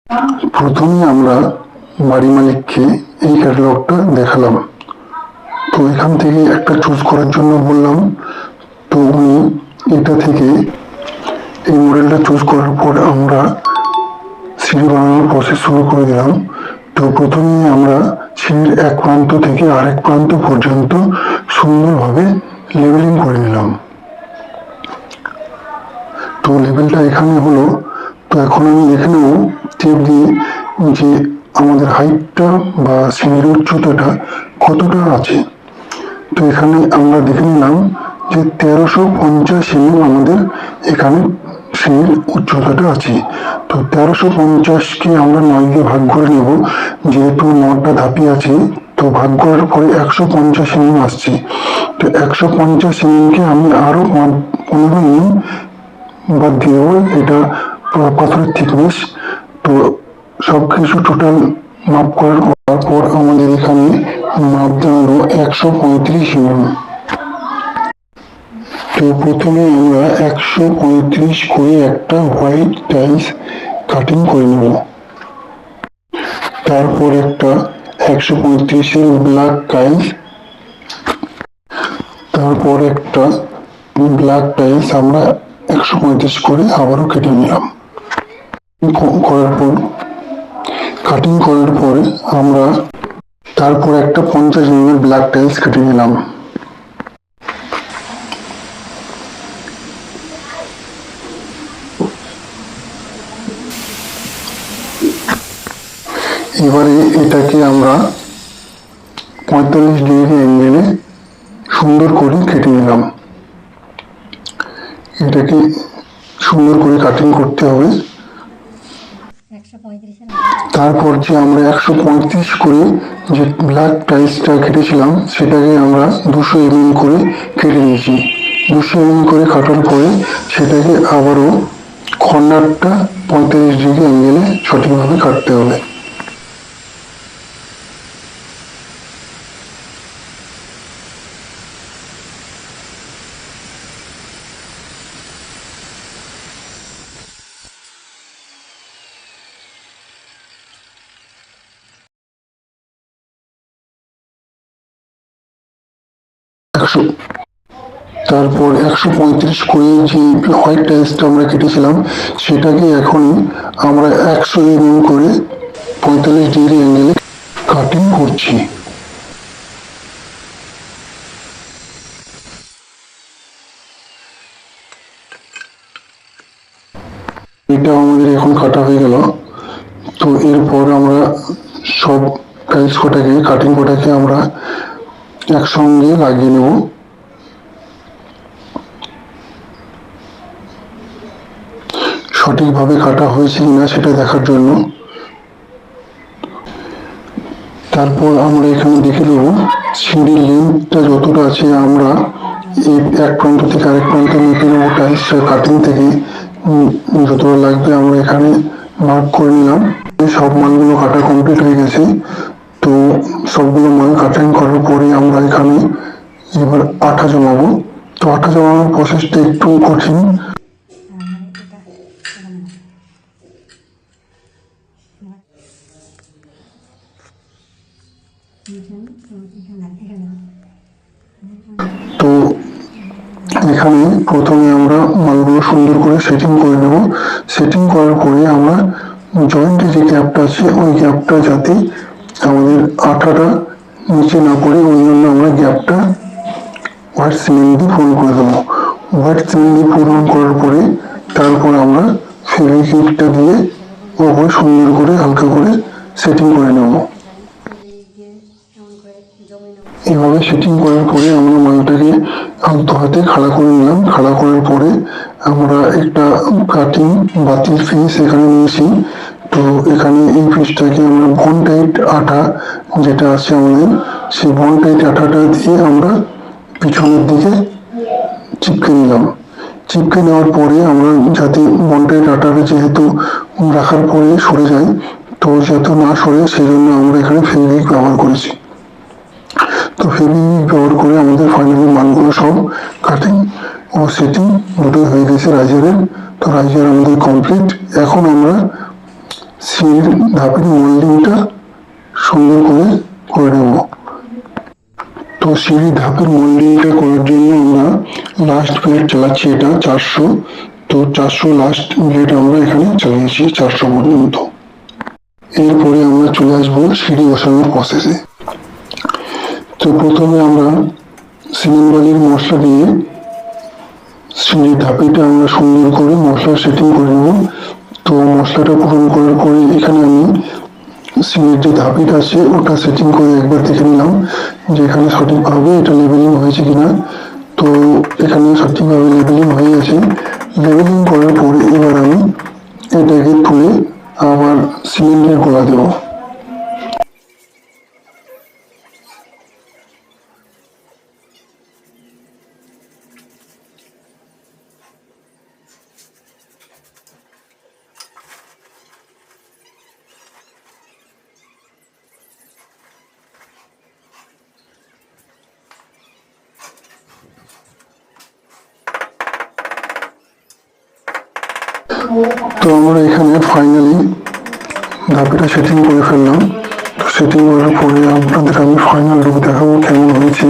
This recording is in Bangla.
প্রথমে আমরা বাড়ি মালিককে এই ক্যাটালগটা দেখালাম। তো এখান থেকে একটা চুজ করার জন্য বললাম। তো উনি এটা থেকে এই মডেলটা চুজ করার পর আমরা সিঁড়ি বানানোর প্রসেস শুরু করে দিলাম। তো প্রথমে আমরা সিঁড়ির এক প্রান্ত থেকে আরেক প্রান্ত পর্যন্ত সুন্দরভাবে লেবেলিং করে নিলাম। তো লেবেলটা এখানে হলো। তো এখন আমি দেখে নেব টেপ দিয়ে যে আমাদের হাইটটা বা সিঁড়ির উচ্চতাটা কতটা আছে। তো এখানে আমরা দেখে নিলাম যে 1350 আমাদের এখানে সিঁড়ির উচ্চতাটা আছে। তো 1350কে আমরা 9 দিয়ে ভাগ করে নেব, যেহেতু 9টা ধাপি আছে। তো ভাগ করার পরে 150 আসছে। তো 150 কে আমি আরো 15 বাদ দিয়ে দেবো। এটা পাথরের থিকনেস। তো সবকিছু টোটাল মাপ করার পর আমাদের এখানে মাপ দাঁড়ালো 135 তো প্রথমে আমরা 135 করে একটা হোয়াইট টাইলস কাটিং করে নেব। তারপর একটা 135 ব্ল্যাক টাইলস, তারপর একটা ব্ল্যাক টাইলস আমরা 135 করে আবারও কেটে নিলাম। কাটিং করার পরে আমরা তারপর একটা 50 ব্ল্যাক টাইলস কেটে নিলাম। এবারে এটাকে আমরা 45 অ্যাঙ্গেলে সুন্দর করে কেটে নিলাম। এটাকে সুন্দর করে কাটিং করতে হবে। তারপর যে আমরা 135 করে যে ব্ল্যাক টাইলসটা কেটেছিলাম সেটাকে আমরা 200 করে কেটে নিয়েছি। 200 করে কাটার পরে সেটাকে আবারও কর্নারটা 45 অ্যাঙ্গেলে সঠিকভাবে কাটতে হবে। তারপর 135 করে যে হোয়াইট টাইলসটা আমরা কেটেছিলাম সেটাকে এখন আমরা 100 করে 45 অ্যাঙ্গেলে কাটিং করছি। এটা আমাদের এখন কাটা হয়ে গেল। তো এরপর আমরা সব টাইলস কটাকে কাটিং কটাকে আমরা একসঙ্গে লাগিয়ে নেব। সঠিকভাবে কাটা হয়েছে কিনা সেটা দেখার জন্য। তারপর আমরা এখানে দেখে নেব সিঁড়ির লেন্থটা যতটা আছে আমরা এক প্রান্ত থেকে আরেক প্রান্ত মেপে নেব। টাইলস কাটিং থেকে যতটা লাগবে আমরা এখানে মার্ক করে নিলাম। সব মালগুলো কাটা কমপ্লিট হয়ে গেছে। তো সবগুলো মাল কাটিং করার পরে আমরা এখানে এবার আঠা জমাবো। তো আঠা জমানোর প্রসেসটা একটু কঠিন। তো এখানে প্রথমে আমরা মালগুলো সুন্দর করে সেটিং করে নেব। সেটিং করার পরে আমরা জয়েন্টে যে গ্যাপটা আছে ওই গ্যাপটা যাতে আমাদের আঠাটা নিচে না পড়ে ওই জন্য আমরা গ্যাপটা হোয়াইট সিমেন্ট দিয়ে পূরণ করে দেবো। হোয়াইট সিমেন্ট দিয়ে পূরণ করার পরে তারপর আমরা ফেভিকুইকটা দিয়ে ওপরে সুন্দর করে হালকা করে সেটিং করে নেব। এভাবে সেটিং করার পরে আমরা মালটাকে আলতো হাতে খাড়া করে নিলাম। খাড়া করার পরে আমরা একটা কাটিং বাতির পিস এখানে নিয়েছি। তো এখানে এই পিসটাকে আমরা বন্ডটাইট আঠা যেটা আছে আমাদের সেই বন্ডটাইট আঠাটা দিয়ে আমরা পিছনের দিকে চিপকে নিলাম। চিপকে নেওয়ার পরে আমরা যাতে বন্ডটাইট আঠাটা যেহেতু রাখার পরে সরে যায়, তো যাতে না সরে সেই জন্য আমরা এখানে ফেভিকুইক ব্যবহার করেছি। তো ফেভিকুইক ব্যবহার করে আমাদের ফাইনালি মালগুলো সব কাটিং ও সেটিং দুটোই হয়ে গেছে রাইজারের। তো রাইজার আমাদের কমপ্লিট। এখন আমরা সিঁড়ির ধাপের মোল্ডিংটা সুন্দর করে নেব। তো সিঁড়ির ধাপের মোল্ডিংটা করার জন্য আমরা লাস্ট ব্লেড চালাচ্ছি, এটা 400। তো 400 লাস্ট ব্লেড আমরা এখানে চালিয়েছি 400 পর্যন্ত। এরপরে আমরা চলে আসবো সিঁড়ি বসানোর প্রসেসে। তো প্রথমে আমরা সিমেন্ট বালির মশলা দিয়ে সিঁড়ির ধাপেটা আমরা সুন্দর করে মশলা সেটিং করে নেব। তো মশলাটা পূরণ করার পরে এখানে আমি সিঁড়ির যে ধাপেটা আছে ওটা সেটিং করে একবার দেখে নিলাম যে এখানে সঠিকভাবে এটা লেবেলিং হয়েছে কিনা। তো এখানে সঠিকভাবে লেবেলিং হয়ে গেছে। লেবেলিং করার পরে এবার আমি এটাকে তুলে আবার সিমেন্টের গোলা দেবো। তো আমরা এখানে ফাইনালি ধাপেটা সেটিং করে ফেললাম। তো সেটিং করার পরে আপনাদের আমি ফাইনাল লুক দেখাবো কেমন হয়েছে।